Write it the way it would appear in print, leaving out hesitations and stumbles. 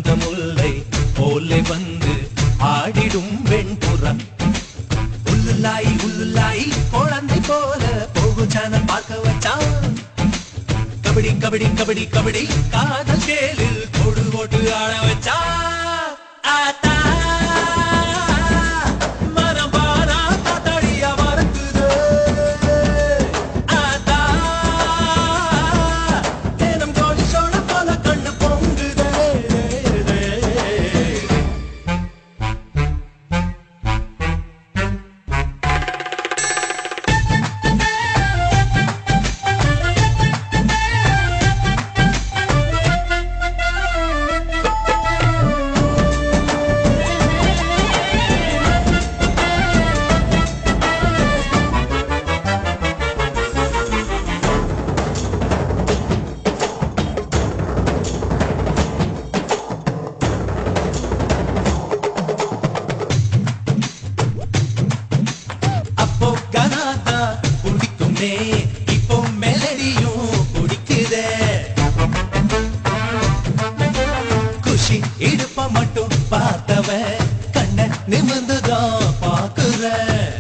வந்த முல்லை போலே வந்து ஆடிடும் வெண்புறா உள்ளுலாய் உள்ளுலாய் குழந்தை போல போகும் சேனல் பார்க்க வச்சான் கபடி கபடி கபடி கபடி காதல் கேளில் கொடு போட்டு ஆட வச்சா